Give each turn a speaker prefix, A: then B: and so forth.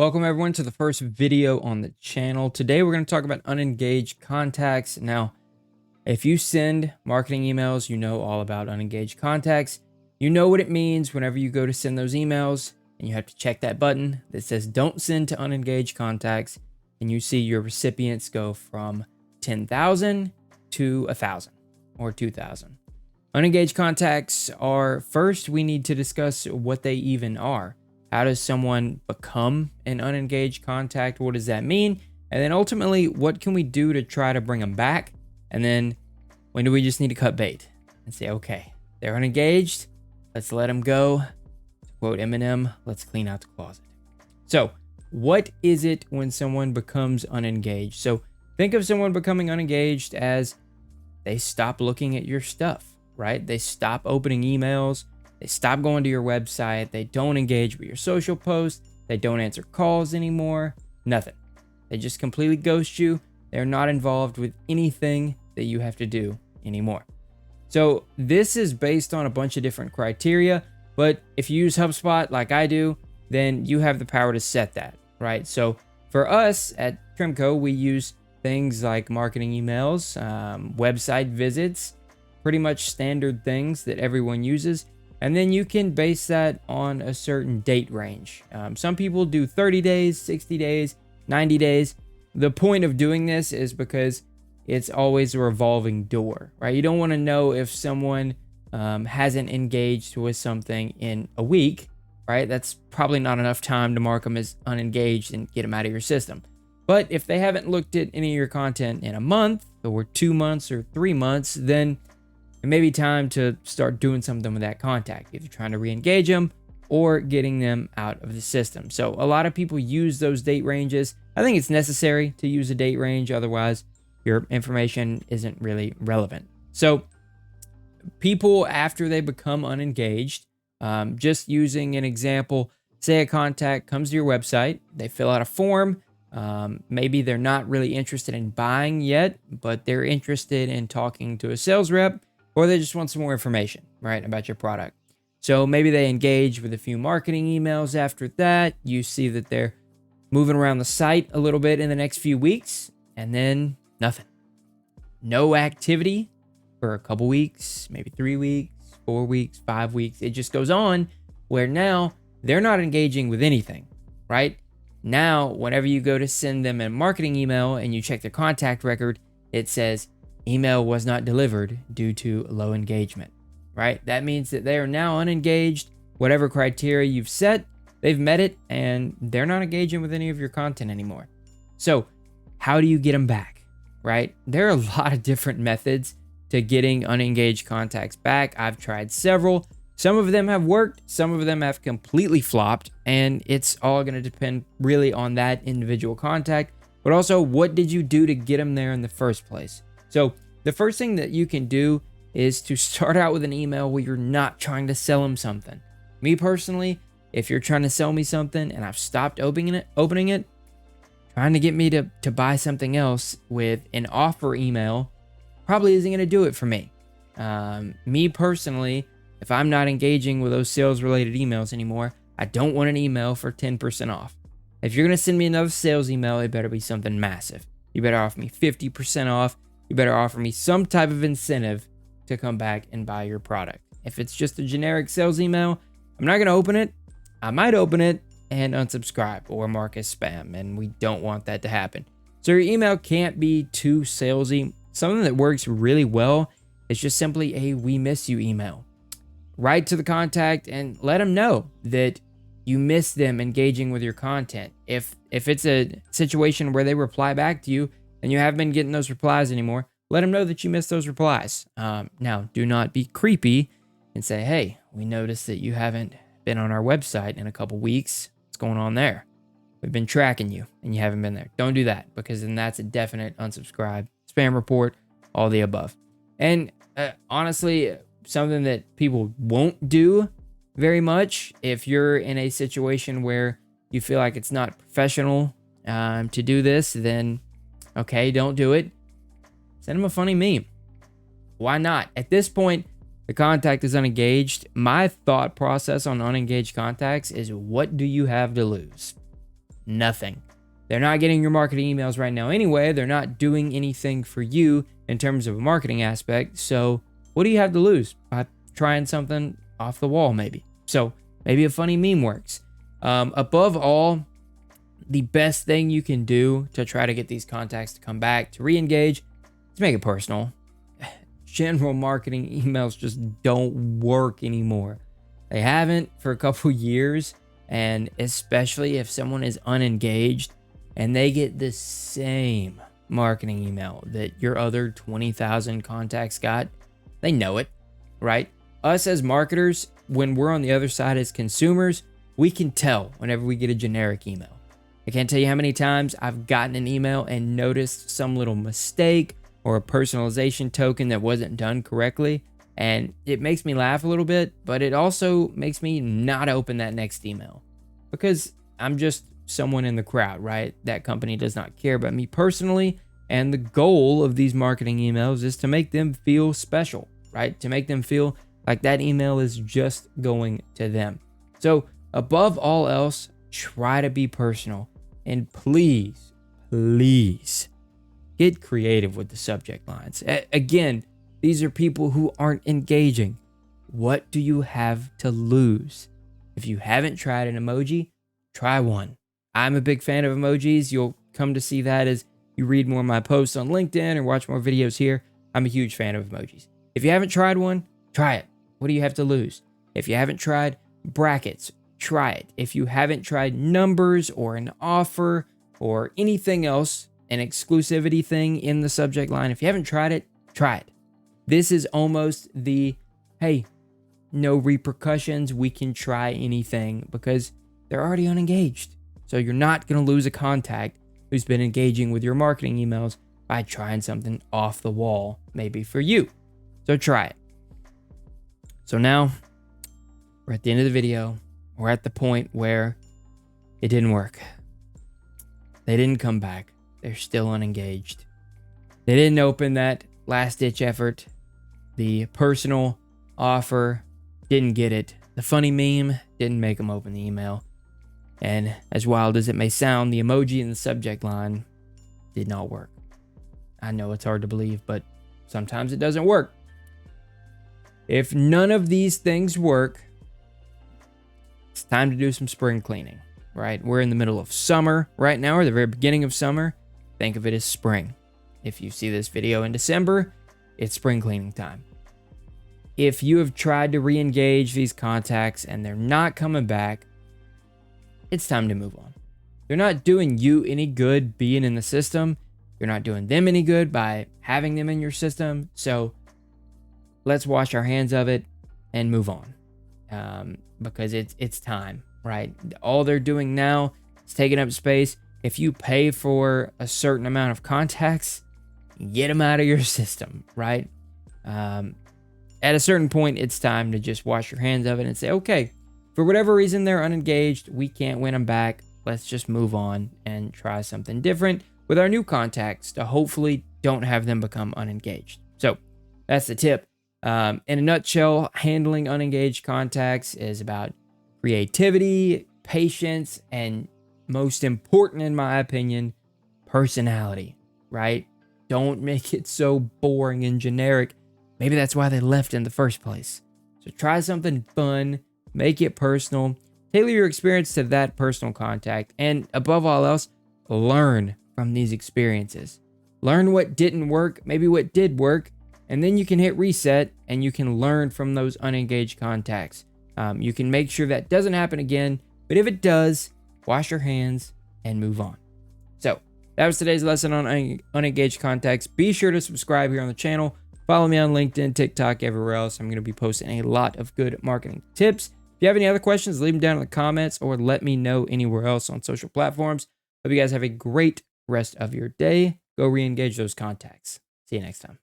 A: Welcome everyone to the first video on the channel. Today we're going to talk about unengaged contacts. Now, if you send marketing emails, you know all about unengaged contacts. You know what it means whenever you go to send those emails and you have to check that button that says don't send to unengaged contacts, and you see your recipients go from 10,000 to 1,000 or 2,000. Unengaged contacts are, first we need to discuss what they even are. How does someone become an unengaged contact? What does that mean? And then ultimately, what can we do to try to bring them back? And then when do we just need to cut bait and say, okay, they're unengaged, let's let them go. To quote Eminem, let's clean out the closet. So what is it when someone becomes unengaged? So think of someone becoming unengaged as they stop looking at your stuff, right? They stop opening emails. They stop going to your website. They don't engage with your social posts. They don't answer calls anymore. Nothing. They just completely ghost you. They're not involved with anything that you have to do anymore. So this is based on a bunch of different criteria, but if you use HubSpot like I do, then you have the power to set that, right? So for us at Trimco, we use things like marketing emails, website visits, pretty much standard things that everyone uses. And then you can base that on a certain date range. Some people do 30 days, 60 days, 90 days. The point of doing this is because it's always a revolving door, right? You don't want to know if someone hasn't engaged with something in a week, right? That's probably not enough time to mark them as unengaged and get them out of your system. But if they haven't looked at any of your content in a month or 2 months or 3 months, then it may be time to start doing something with that contact, either trying to re-engage them or getting them out of the system. So a lot of people use those date ranges. I think it's necessary to use a date range, otherwise your information isn't really relevant. So people, after they become unengaged, just using an example, say a contact comes to your website, they fill out a form. Maybe they're not really interested in buying yet, but they're interested in talking to a sales rep, or they just want some more information, right, about your product. So maybe they engage with a few marketing emails after that. You see that they're moving around the site a little bit in the next few weeks, and then nothing. No activity for a couple weeks, maybe 3 weeks, 4 weeks, 5 weeks. It just goes on where now they're not engaging with anything, right? Now, whenever you go to send them a marketing email and you check their contact record, it says, email was not delivered due to low engagement, right? That means that they are now unengaged. Whatever criteria you've set, they've met it, and they're not engaging with any of your content anymore. So how do you get them back, right? There are a lot of different methods to getting unengaged contacts back. I've tried several. Some of them have worked. Some of them have completely flopped, and it's all going to depend really on that individual contact, but also what did you do to get them there in the first place? So the first thing that you can do is to start out with an email where you're not trying to sell them something. Me personally, if you're trying to sell me something and I've stopped opening it, trying to get me to buy something else with an offer email probably isn't going to do it for me. Me personally, if I'm not engaging with those sales related emails anymore, I don't want an email for 10% off. If you're going to send me another sales email, it better be something massive. You better offer me 50% off. You better offer me some type of incentive to come back and buy your product. If it's just a generic sales email, I'm not going to open it. I might open it and unsubscribe or mark as spam, and we don't want that to happen. So your email can't be too salesy. Something that works really well is just simply a "we miss you" email. Write to the contact and let them know that you miss them engaging with your content. If it's a situation where they reply back to you and you haven't been getting those replies anymore, let them know that you missed those replies. Now, do not be creepy and say, hey, we noticed that you haven't been on our website in a couple weeks. What's going on there? We've been tracking you and you haven't been there. Don't do that, because then that's a definite unsubscribe, spam report, all the above. And honestly, something that people won't do very much, if you're in a situation where you feel like it's not professional to do this, then okay, don't do it. Send them a funny meme. Why not? At this point, the contact is unengaged. My thought process on unengaged contacts is, what do you have to lose? nothing. They're not getting your marketing emails right now anyway. They're not doing anything for you in terms of a marketing aspect. So what do you have to lose by trying something off the wall maybe? So maybe a funny meme works. Above all, the best thing you can do to try to get these contacts to come back, to re-engage, is make it personal. General marketing emails just don't work anymore. They haven't for a couple years, and especially if someone is unengaged and they get the same marketing email that your other 20,000 contacts got, they know it, right? Us as marketers, when we're on the other side as consumers, we can tell whenever we get a generic email. I can't tell you how many times I've gotten an email and noticed some little mistake or a personalization token that wasn't done correctly. And it makes me laugh a little bit, but it also makes me not open that next email because I'm just someone in the crowd, right? That company does not care about me personally. And the goal of these marketing emails is to make them feel special, right? To make them feel like that email is just going to them. So above all else, try to be personal. And please, please get creative with the subject lines. Again, these are people who aren't engaging. What do you have to lose? If you haven't tried an emoji, try one. I'm a big fan of emojis. You'll come to see that as you read more of my posts on LinkedIn or watch more videos here. I'm a huge fan of emojis. If you haven't tried one, try it. What do you have to lose? If you haven't tried brackets, try it. If you haven't tried numbers or an offer or anything else, an exclusivity thing in the subject line, if you haven't tried it, try it. This is almost the, hey, no repercussions, we can try anything, because they're already unengaged. So you're not going to lose a contact who's been engaging with your marketing emails by trying something off the wall, maybe for you. So try it. So now we're at the end of the video. We're at the point where it didn't work. They didn't come back. They're still unengaged. They didn't open that last-ditch effort. The personal offer didn't get it. The funny meme didn't make them open the email. And as wild as it may sound, the emoji in the subject line did not work. I know it's hard to believe, but sometimes it doesn't work. If none of these things work, it's time to do some spring cleaning, right? We're in the middle of summer right now, or the very beginning of summer. Think of it as spring. If you see this video in December, it's spring cleaning time. If you have tried to re-engage these contacts and they're not coming back, it's time to move on. They're not doing you any good being in the system. You're not doing them any good by having them in your system. So let's wash our hands of it and move on. Because it's time, right? All they're doing now is taking up space. If you pay for a certain amount of contacts, get them out of your system, right? At a certain point, it's time to just wash your hands of it and say, okay, for whatever reason they're unengaged, we can't win them back. Let's just move on and try something different with our new contacts to hopefully don't have them become unengaged. So that's the tip. In a nutshell, handling unengaged contacts is about creativity, patience, and most important, in my opinion, personality, right? Don't make it so boring and generic. Maybe that's why they left in the first place. So try something fun, make it personal, tailor your experience to that personal contact, and above all else, learn from these experiences. Learn what didn't work, maybe what did work, and then you can hit reset and you can learn from those unengaged contacts. You can make sure that doesn't happen again, but if it does, wash your hands and move on. So that was today's lesson on unengaged contacts. Be sure to subscribe here on the channel. Follow me on LinkedIn, TikTok, everywhere else. I'm going to be posting a lot of good marketing tips. If you have any other questions, leave them down in the comments or let me know anywhere else on social platforms. Hope you guys have a great rest of your day. Go re-engage those contacts. See you next time.